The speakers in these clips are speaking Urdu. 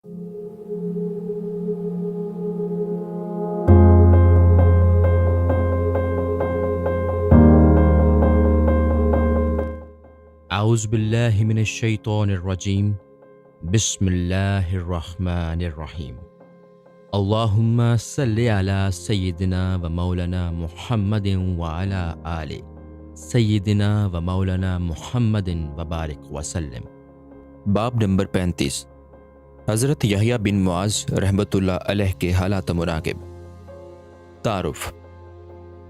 اعوذ باللہ من الشیطان الرجیم بسم اللہ الرحمن الرحیم اللہم صلی علی سیدنا و مولانا محمد وعلی آل سیدنا و مولانا محمد وبارک وسلم۔ باب نمبر 35، حضرت یحییٰ بن معاذ رحمۃ اللہ علیہ کے حالات مراقب۔ تعارف: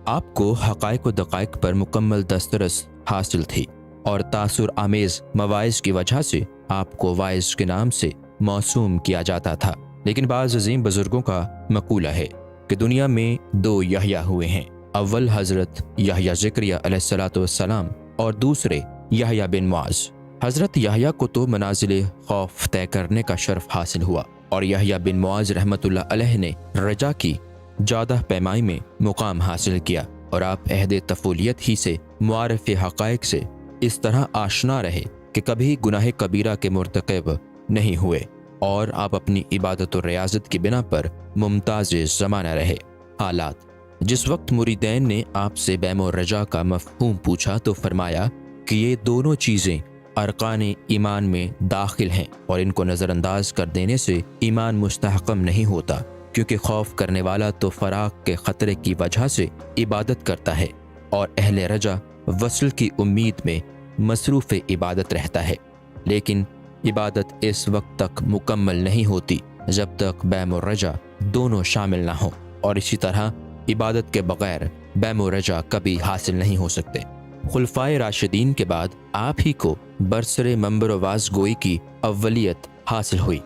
آپ کو حقائق و دقائق پر مکمل دسترس حاصل تھی اور تاثر آمیز مواعظ کی وجہ سے آپ کو واعظ کے نام سے موسوم کیا جاتا تھا، لیکن بعض عظیم بزرگوں کا مقولہ ہے کہ دنیا میں دو یحییٰ ہوئے ہیں، اول حضرت یحییٰ زکریا علیہ السلام اور دوسرے یحییٰ بن معاذ۔ حضرت یحییٰ کو تو منازل خوف طے کرنے کا شرف حاصل ہوا اور یحییٰ بن معاذ رحمۃ اللہ علیہ نے رجا کی جادہ پیمائی میں مقام حاصل کیا، اور آپ عہد طفولیت ہی سے معارف حقائق سے اس طرح آشنا رہے کہ کبھی گناہ کبیرہ کے مرتکب نہیں ہوئے، اور آپ اپنی عبادت و ریاضت کی بنا پر ممتاز زمانہ رہے۔ حالات: جس وقت مریدین نے آپ سے بیم و رجا کا مفہوم پوچھا تو فرمایا کہ یہ دونوں چیزیں ارکان ایمان میں داخل ہیں، اور ان کو نظر انداز کر دینے سے ایمان مستحکم نہیں ہوتا، کیونکہ خوف کرنے والا تو فراق کے خطرے کی وجہ سے عبادت کرتا ہے، اور اہل رجا وصل کی امید میں مصروف عبادت رہتا ہے، لیکن عبادت اس وقت تک مکمل نہیں ہوتی جب تک بیم و رجا دونوں شامل نہ ہوں، اور اسی طرح عبادت کے بغیر بیم و رجا کبھی حاصل نہیں ہو سکتے۔ خلفائے راشدین کے بعد آپ ہی کو برسر منبر و واز گوئی کی اولیت حاصل ہوئی۔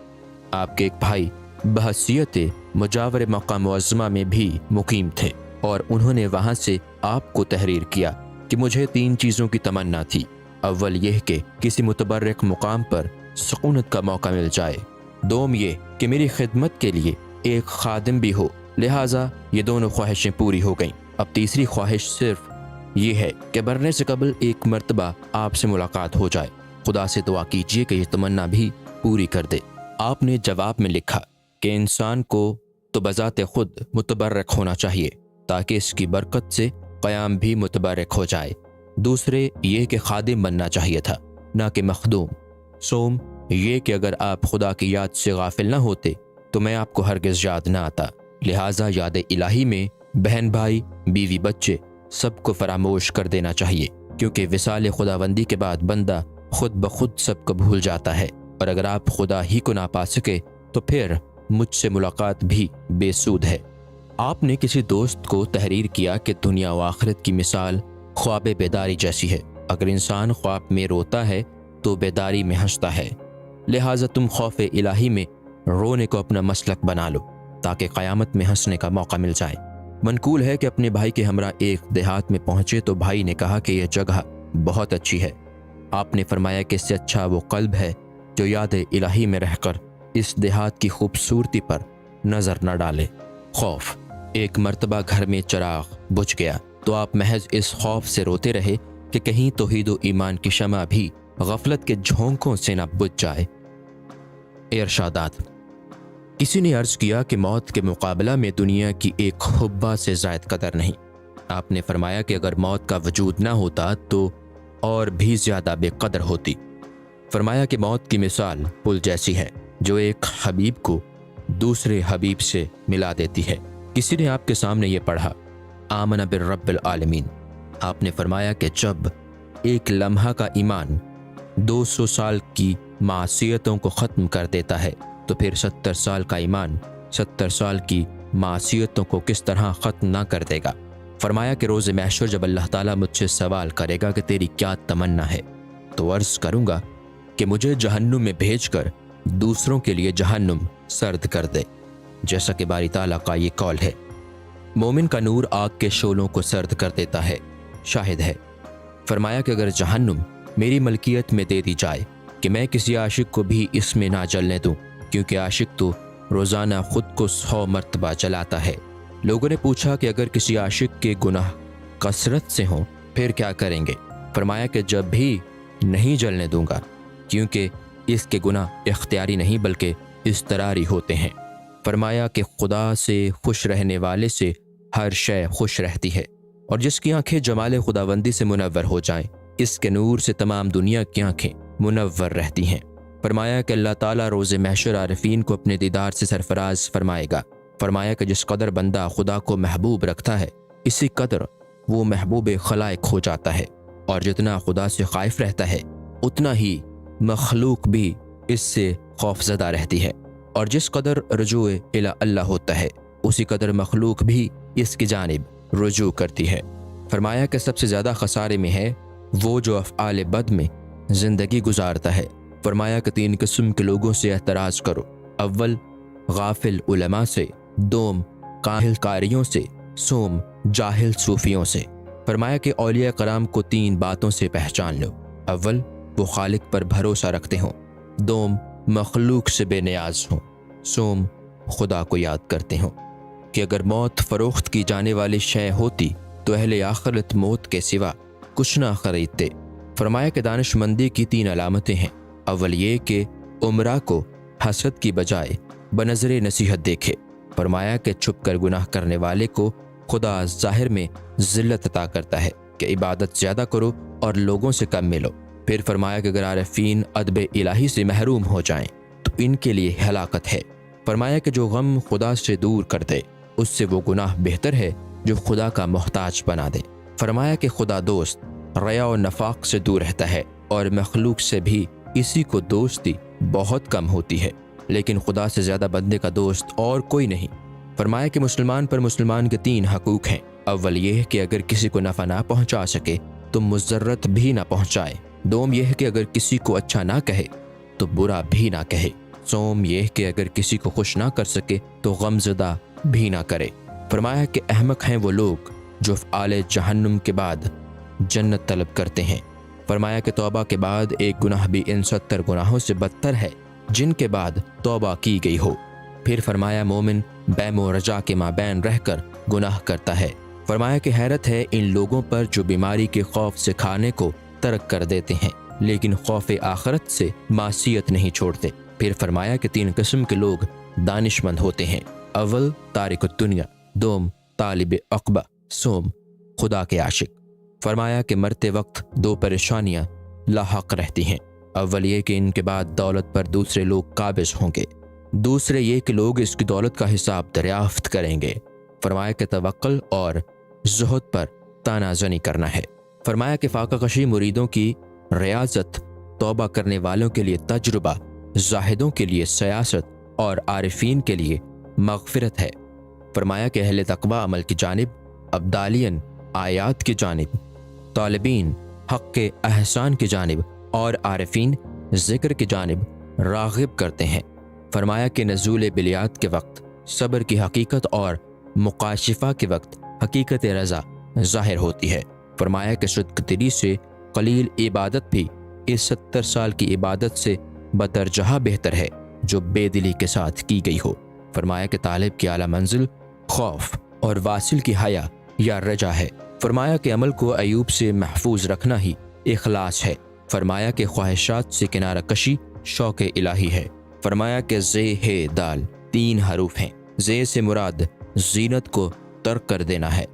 آپ کے ایک بھائی بحیثیت مجاور مقام معظمہ میں بھی مقیم تھے، اور انہوں نے وہاں سے آپ کو تحریر کیا کہ مجھے 3 چیزوں کی تمنا تھی۔ اول یہ کہ کسی متبرک مقام پر سکونت کا موقع مل جائے، دوم یہ کہ میری خدمت کے لیے ایک خادم بھی ہو، لہٰذا یہ دونوں خواہشیں پوری ہو گئیں۔ اب تیسری خواہش صرف یہ ہے کہ مرنے سے قبل ایک مرتبہ آپ سے ملاقات ہو جائے، خدا سے دعا کیجیے کہ یہ تمنا بھی پوری کر دے۔ آپ نے جواب میں لکھا کہ انسان کو تو بذات خود متبرک ہونا چاہیے تاکہ اس کی برکت سے قیام بھی متبرک ہو جائے، دوسرے یہ کہ خادم بننا چاہیے تھا نہ کہ مخدوم، سوم یہ کہ اگر آپ خدا کی یاد سے غافل نہ ہوتے تو میں آپ کو ہرگز یاد نہ آتا، لہٰذا یاد الہی میں بہن بھائی بیوی بچے سب کو فراموش کر دینا چاہیے، کیونکہ وصال خداوندی کے بعد بندہ خود بخود سب کو بھول جاتا ہے، اور اگر آپ خدا ہی کو نہ پا سکے تو پھر مجھ سے ملاقات بھی بے سود ہے۔ آپ نے کسی دوست کو تحریر کیا کہ دنیا و آخرت کی مثال خواب بیداری جیسی ہے، اگر انسان خواب میں روتا ہے تو بیداری میں ہنستا ہے، لہٰذا تم خوف الہی میں رونے کو اپنا مسلک بنا لو تاکہ قیامت میں ہنسنے کا موقع مل جائے۔ منقول ہے کہ اپنے بھائی کے ہمراہ ایک دیہات میں پہنچے تو بھائی نے کہا کہ یہ جگہ بہت اچھی ہے۔ آپ نے فرمایا کہ اس سے اچھا وہ قلب ہے جو یاد الہی میں رہ کر اس دیہات کی خوبصورتی پر نظر نہ ڈالے۔ خوف: ایک مرتبہ گھر میں چراغ بجھ گیا تو آپ محض اس خوف سے روتے رہے کہ کہیں توحید و ایمان کی شمع بھی غفلت کے جھونکوں سے نہ بجھ جائے۔ ارشادات: کسی نے عرض کیا کہ موت کے مقابلہ میں دنیا کی ایک حبہ سے زائد قدر نہیں۔ آپ نے فرمایا کہ اگر موت کا وجود نہ ہوتا تو اور بھی زیادہ بے قدر ہوتی۔ فرمایا کہ موت کی مثال پل جیسی ہے جو ایک حبیب کو دوسرے حبیب سے ملا دیتی ہے۔ کسی نے آپ کے سامنے یہ پڑھا: آمن بالرب العالمین۔ آپ نے فرمایا کہ جب ایک لمحہ کا ایمان 200 سال کی معصیتوں کو ختم کر دیتا ہے تو پھر 70 سال کا ایمان 70 سال کی معصیتوں کو کس طرح ختم نہ کر دے گا۔ فرمایا کہ روز محشر جب اللہ تعالیٰ مجھ سے سوال کرے گا کہ تیری کیا تمنا ہے تو عرض کروں گا کہ مجھے جہنم میں بھیج کر دوسروں کے لیے جہنم سرد کر دے، جیسا کہ باری تعالیٰ کا یہ قول ہے۔ مومن کا نور آگ کے شعلوں کو سرد کر دیتا ہے، شاہد ہے۔ فرمایا کہ اگر جہنم میری ملکیت میں دے دی جائے کہ میں کسی عاشق کو بھی اس میں نہ جلنے دوں، کیونکہ عاشق تو روزانہ خود کو 100 مرتبہ جلاتا ہے۔ لوگوں نے پوچھا کہ اگر کسی عاشق کے گناہ کثرت سے ہوں پھر کیا کریں گے؟ فرمایا کہ جب بھی نہیں جلنے دوں گا، کیونکہ اس کے گناہ اختیاری نہیں بلکہ اضطراری ہوتے ہیں۔ فرمایا کہ خدا سے خوش رہنے والے سے ہر شے خوش رہتی ہے، اور جس کی آنکھیں جمال خداوندی سے منور ہو جائیں، اس کے نور سے تمام دنیا کی آنکھیں منور رہتی ہیں۔ فرمایا کہ اللہ تعالیٰ روز محشر عارفین کو اپنے دیدار سے سرفراز فرمائے گا۔ فرمایا کہ جس قدر بندہ خدا کو محبوب رکھتا ہے، اسی قدر وہ محبوب خلائق ہو جاتا ہے، اور جتنا خدا سے خائف رہتا ہے اتنا ہی مخلوق بھی اس سے خوف زدہ رہتی ہے، اور جس قدر رجوع الی اللہ ہوتا ہے اسی قدر مخلوق بھی اس کی جانب رجوع کرتی ہے۔ فرمایا کہ سب سے زیادہ خسارے میں ہے وہ جو افعال بد میں زندگی گزارتا ہے۔ فرمایا کہ 3 قسم کے لوگوں سے احتراز کرو، اول غافل علماء سے، دوم کاہل قاریوں سے، سوم جاہل صوفیوں سے۔ فرمایا کہ اولیاء کرام کو 3 باتوں سے پہچان لو، اول وہ خالق پر بھروسہ رکھتے ہوں، دوم مخلوق سے بے نیاز ہوں، سوم خدا کو یاد کرتے ہوں۔ کہ اگر موت فروخت کی جانے والی شے ہوتی تو اہل آخرت موت کے سوا کچھ نہ خریدتے۔ فرمایا کہ دانش مندی کی 3 علامتیں ہیں، اول یہ کہ عمرہ کو حسد کی بجائے بنظر نصیحت دیکھے۔ فرمایا کہ چھپ کر گناہ کرنے والے کو خدا ظاہر میں ذلت عطا کرتا ہے کہ عبادت زیادہ کرو اور لوگوں سے کم ملو۔ پھر فرمایا کہ اگر عارفین ادب الہی سے محروم ہو جائیں تو ان کے لیے ہلاکت ہے۔ فرمایا کہ جو غم خدا سے دور کر دے اس سے وہ گناہ بہتر ہے جو خدا کا محتاج بنا دے۔ فرمایا کہ خدا دوست ریا و نفاق سے دور رہتا ہے، اور مخلوق سے بھی اسی کو دوستی بہت کم ہوتی ہے، لیکن خدا سے زیادہ بندے کا دوست اور کوئی نہیں۔ فرمایا کہ مسلمان پر مسلمان کے 3 حقوق ہیں، اول یہ کہ اگر کسی کو نفع نہ پہنچا سکے تو مضرت بھی نہ پہنچائے، دوم یہ کہ اگر کسی کو اچھا نہ کہے تو برا بھی نہ کہے، سوم یہ کہ اگر کسی کو خوش نہ کر سکے تو غمزدہ بھی نہ کرے۔ فرمایا کہ احمق ہیں وہ لوگ جو افعال جہنم کے بعد جنت طلب کرتے ہیں۔ فرمایا کہ توبہ کے بعد ایک گناہ بھی ان 70 گناہوں سے بدتر ہے جن کے بعد توبہ کی گئی ہو۔ پھر فرمایا مومن بیم و رجا کے مابین رہ کر گناہ کرتا ہے۔ فرمایا کہ حیرت ہے ان لوگوں پر جو بیماری کے خوف سے کھانے کو ترک کر دیتے ہیں لیکن خوف آخرت سے معصیت نہیں چھوڑتے۔ پھر فرمایا کہ 3 قسم کے لوگ دانش مند ہوتے ہیں، اول تارک الدنیا، دوم طالب عقبہ، سوم خدا کے عاشق۔ فرمایا کہ مرتے وقت 2 پریشانیاں لاحق رہتی ہیں، اول یہ کہ ان کے بعد دولت پر دوسرے لوگ قابض ہوں گے، دوسرے یہ کہ لوگ اس کی دولت کا حساب دریافت کریں گے۔ فرمایا کہ توکل اور زہد پر تانا زنی کرنا ہے۔ فرمایا کہ فاقہ کشی مریدوں کی ریاضت، توبہ کرنے والوں کے لیے تجربہ، زاہدوں کے لیے سیاست اور عارفین کے لیے مغفرت ہے۔ فرمایا کہ اہل تقوی عمل کی جانب، ابدالین آیات کی جانب، طالبین حق کے احسان کی جانب اور عارفین ذکر کی جانب راغب کرتے ہیں۔ فرمایا کہ نزول بلیات کے وقت صبر کی حقیقت اور مقاشفہ کے وقت حقیقت رضا ظاہر ہوتی ہے۔ فرمایا کہ صدق دلی سے قلیل عبادت بھی اس 70 سال کی عبادت سے بدرجہ بہتر ہے جو بے دلی کے ساتھ کی گئی ہو۔ فرمایا کہ طالب کی اعلیٰ منزل خوف اور واصل کی حیا یا رجا ہے۔ فرمایا کہ عمل کو عیوب سے محفوظ رکھنا ہی اخلاص ہے۔ فرمایا کہ خواہشات سے کنارہ کشی شوق الہی ہے۔ فرمایا کہ زے ہے دال 3 حروف ہیں، زے سے مراد زینت کو ترک کر دینا ہے،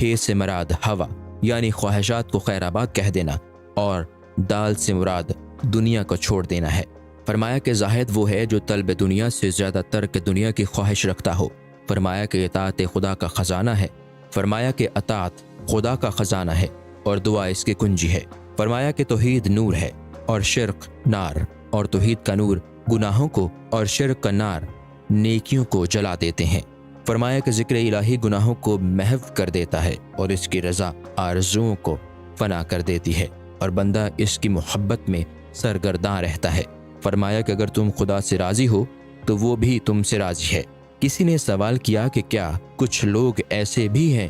ہے سے مراد ہوا یعنی خواہشات کو خیر آباد کہہ دینا، اور دال سے مراد دنیا کو چھوڑ دینا ہے۔ فرمایا کہ زاہد وہ ہے جو طلب دنیا سے زیادہ ترک دنیا کی خواہش رکھتا ہو۔ فرمایا کہ اطاعت خدا کا خزانہ ہے۔ فرمایا کہ اطاعت خدا کا خزانہ ہے اور دعا اس کی کنجی ہے۔ فرمایا کہ توحید نور ہے اور شرک نار، اور توحید کا نور گناہوں کو اور شرک کا نار نیکیوں کو جلا دیتے ہیں۔ فرمایا کہ ذکر الہی گناہوں کو محو کر دیتا ہے اور اس کی رضا آرزوؤں کو فنا کر دیتی ہے، اور بندہ اس کی محبت میں سرگرداں رہتا ہے۔ فرمایا کہ اگر تم خدا سے راضی ہو تو وہ بھی تم سے راضی ہے۔ کسی نے سوال کیا کہ کیا کچھ لوگ ایسے بھی ہیں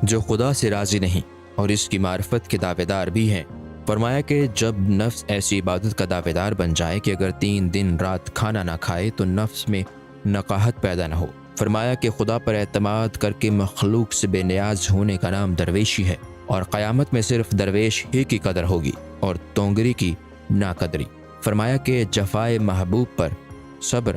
جو خدا سے راضی نہیں اور اس کی معرفت کے دعوے دار بھی ہیں؟ فرمایا کہ جب نفس ایسی عبادت کا دعوے دار بن جائے کہ اگر 3 دن رات کھانا نہ کھائے تو نفس میں نقاہت پیدا نہ ہو۔ فرمایا کہ خدا پر اعتماد کر کے مخلوق سے بے نیاز ہونے کا نام درویشی ہے، اور قیامت میں صرف درویش ہی کی قدر ہوگی اور تونگری کی ناقدری۔ فرمایا کہ جفائے محبوب پر صبر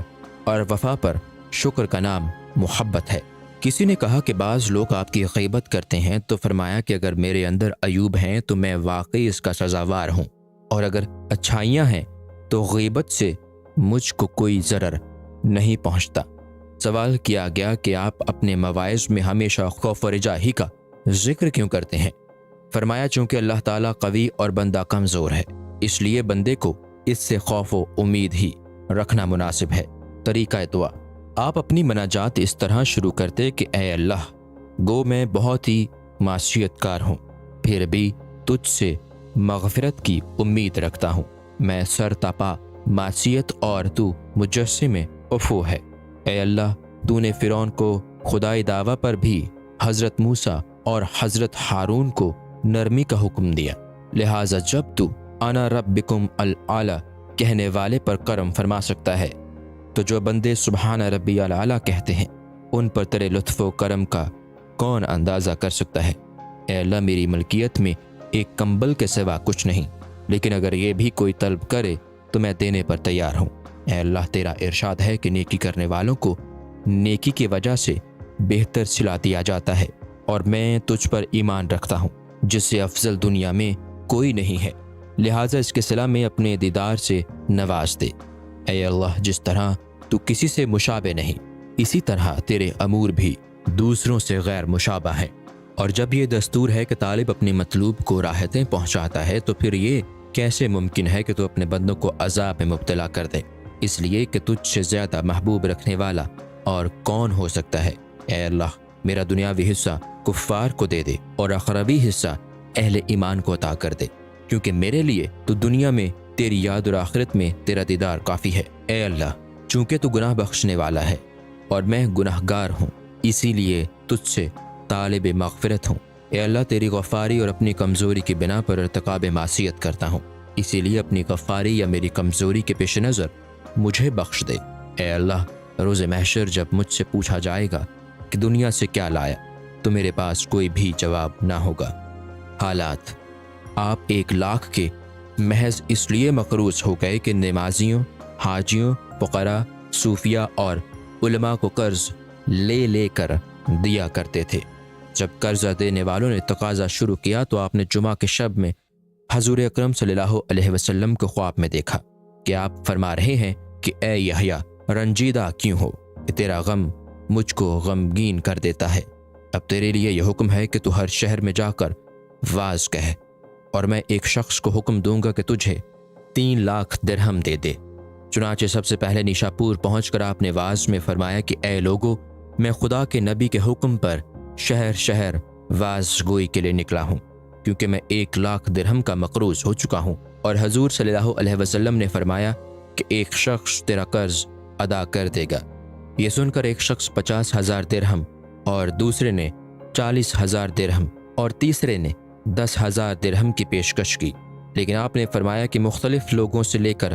اور وفا پر شکر کا نام محبت ہے۔ کسی نے کہا کہ بعض لوگ آپ کی غیبت کرتے ہیں، تو فرمایا کہ اگر میرے اندر عیوب ہیں تو میں واقعی اس کا سزاوار ہوں، اور اگر اچھائیاں ہیں تو غیبت سے مجھ کو کوئی ضرر نہیں پہنچتا۔ سوال کیا گیا کہ آپ اپنے مواعظ میں ہمیشہ خوف و رجا ہی کا ذکر کیوں کرتے ہیں؟ فرمایا چونکہ اللہ تعالیٰ قوی اور بندہ کمزور ہے، اس لیے بندے کو اس سے خوف و امید ہی رکھنا مناسب ہے۔ طریقہ دعا: آپ اپنی مناجات اس طرح شروع کرتے کہ اے اللہ، گو میں بہت ہی معصیت کار ہوں، پھر بھی تجھ سے مغفرت کی امید رکھتا ہوں۔ میں سر تپا معصیت اور تو مجسم عفو ہے۔ اے اللہ، تو نے فرعون کو خدائی دعویٰ پر بھی حضرت موسیٰ اور حضرت ہارون کو نرمی کا حکم دیا، لہٰذا جب تو انا ربکم الاعلی کہنے والے پر کرم فرما سکتا ہے تو جو بندے سبحان ربی الاعلی کہتے ہیں ان پر تیرے لطف و کرم کا کون اندازہ کر سکتا ہے؟ اے اللہ، میری ملکیت میں ایک کمبل کے سوا کچھ نہیں، لیکن اگر یہ بھی کوئی طلب کرے تو میں دینے پر تیار ہوں۔ اے اللہ، تیرا ارشاد ہے کہ نیکی کرنے والوں کو نیکی کی وجہ سے بہتر صلہ دیا جاتا ہے، اور میں تجھ پر ایمان رکھتا ہوں جس سے افضل دنیا میں کوئی نہیں ہے، لہٰذا اس کے صلہ میں اپنے دیدار سے نواز دے۔ اے اللہ، جس طرح تو کسی سے مشابہ نہیں، اسی طرح تیرے امور بھی دوسروں سے غیر مشابہ ہیں، اور جب یہ دستور ہے کہ طالب اپنے مطلوب کو راحتیں پہنچاتا ہے تو پھر یہ کیسے ممکن ہے کہ تو اپنے بندوں کو عذاب میں مبتلا کر دے؟ اس لیے کہ تجھ سے زیادہ محبوب رکھنے والا اور کون ہو سکتا ہے؟ اے اللہ، میرا دنیاوی حصہ کفار کو دے دے اور اخروی حصہ اہل ایمان کو عطا کر دے، کیونکہ میرے لیے تو دنیا میں تیری یاد اور آخرت میں تیرا دیدار کافی ہے۔ اے اللہ، چونکہ تو گناہ بخشنے والا ہے اور میں گناہ گار ہوں، اسی لیے تجھ سے طالب مغفرت ہوں۔ اے اللہ، تیری غفاری اور اپنی کمزوری کی بنا پر ارتکاب معصیت کرتا ہوں، اسی لیے اپنی غفاری یا میری کمزوری کے پیش نظر مجھے بخش دے۔ اے اللہ، روز محشر جب مجھ سے پوچھا جائے گا کہ دنیا سے کیا لایا، تو میرے پاس کوئی بھی جواب نہ ہوگا۔ حالات: آپ 1,00,000 کے محض اس لیے مقروض ہو گئے کہ نمازیوں، حاجیوں، فقراء، صوفیہ اور علماء کو قرض لے لے کر دیا کرتے تھے۔ جب قرضہ دینے والوں نے تقاضا شروع کیا تو آپ نے جمعہ کے شب میں حضور اکرم صلی اللہ علیہ وسلم کو خواب میں دیکھا کہ آپ فرما رہے ہیں کہ اے یحییٰ، رنجیدہ کیوں ہو کہ تیرا غم مجھ کو غمگین کر دیتا ہے؟ اب تیرے لیے یہ حکم ہے کہ تو ہر شہر میں جا کر واز کہے، اور میں ایک شخص کو حکم دوں گا کہ تجھے 3,00,000 درہم دے دے۔ چنانچہ سب سے پہلے نیشاپور پہنچ کر آپ نے واز میں فرمایا کہ اے لوگو، میں خدا کے نبی کے حکم پر شہر شہر واز گوئی کے لیے نکلا ہوں، کیونکہ میں 1,00,000 درہم کا مقروض ہو چکا ہوں، اور حضور صلی اللہ علیہ وسلم نے فرمایا کہ ایک شخص تیرا قرض ادا کر دے گا۔ یہ سن کر ایک شخص 50,000 درہم، اور دوسرے نے 40,000 درہم، اور تیسرے نے 10,000 درہم کی پیشکش کی، لیکن آپ نے فرمایا کہ مختلف لوگوں سے لے کر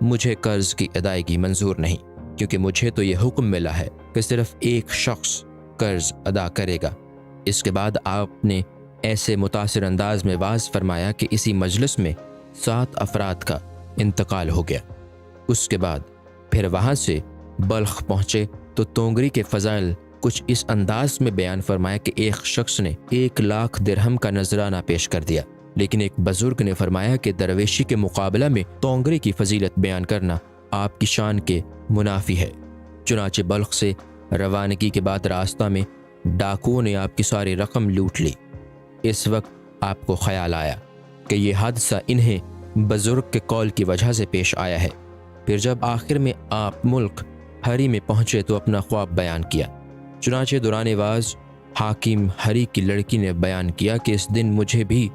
مجھے قرض کی ادائیگی منظور نہیں، کیونکہ مجھے تو یہ حکم ملا ہے کہ صرف ایک شخص قرض ادا کرے گا۔ اس کے بعد آپ نے ایسے متاثر انداز میں واز فرمایا کہ اسی مجلس میں 7 افراد کا انتقال ہو گیا۔ اس کے بعد پھر وہاں سے بلخ پہنچے تو تونگری کے فضائل کچھ اس انداز میں بیان فرمایا کہ ایک شخص نے 1,00,000 درہم کا نذرانہ پیش کر دیا، لیکن ایک بزرگ نے فرمایا کہ درویشی کے مقابلہ میں تونگری کی فضیلت بیان کرنا آپ کی شان کے منافی ہے۔ چنانچہ بلخ سے روانگی کے بعد راستہ میں ڈاکوؤں نے آپ کی ساری رقم لوٹ لی۔ اس وقت آپ کو خیال آیا کہ یہ حادثہ انہیں بزرگ کے قول کی وجہ سے پیش آیا ہے۔ پھر جب آخر میں آپ ملک ہری میں پہنچے تو اپنا خواب بیان کیا۔ چنانچہ دوران واز حاکم ہری کی لڑکی نے بیان کیا کہ اس دن مجھے بھی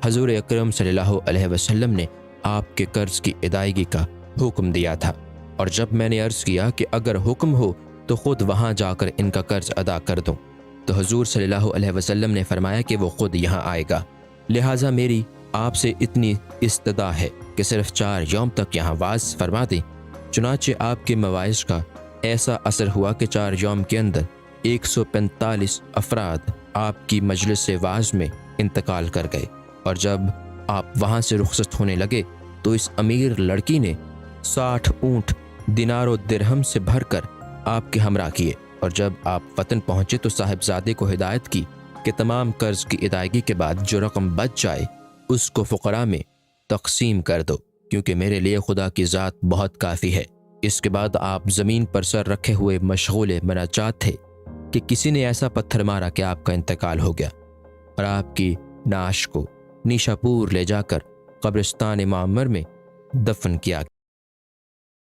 حضور اکرم صلی اللہ علیہ وسلم نے آپ کے قرض کی ادائیگی کا حکم دیا تھا، اور جب میں نے عرض کیا کہ اگر حکم ہو تو خود وہاں جا کر ان کا قرض ادا کر دوں، تو حضور صلی اللہ علیہ وسلم نے فرمایا کہ وہ خود یہاں آئے گا، لہٰذا میری آپ سے اتنی استدعا ہے کہ صرف 4 یوم تک یہاں واز فرما دیں۔ چنانچہ آپ کے مواعظ کا ایسا اثر ہوا کہ 4 یوم کے اندر 145 افراد آپ کی مجلس سے واز میں انتقال کر گئے، اور جب آپ وہاں سے رخصت ہونے لگے تو اس امیر لڑکی نے 60 اونٹ دینار و درہم سے بھر کر آپ کے ہمراہ کیے، اور جب آپ وطن پہنچے تو صاحبزادے کو ہدایت کی کہ تمام قرض کی ادائیگی کے بعد جو رقم بچ جائے اس کو فقراء میں تقسیم کر دو، کیونکہ میرے لیے خدا کی ذات بہت کافی ہے۔ اس کے بعد آپ زمین پر سر رکھے ہوئے مشغول مناجات تھے کہ کسی نے ایسا پتھر مارا کہ آپ کا انتقال ہو گیا، اور آپ کی نعش کو نیشاپور لے جا کر قبرستان معمر میں دفن کیا۔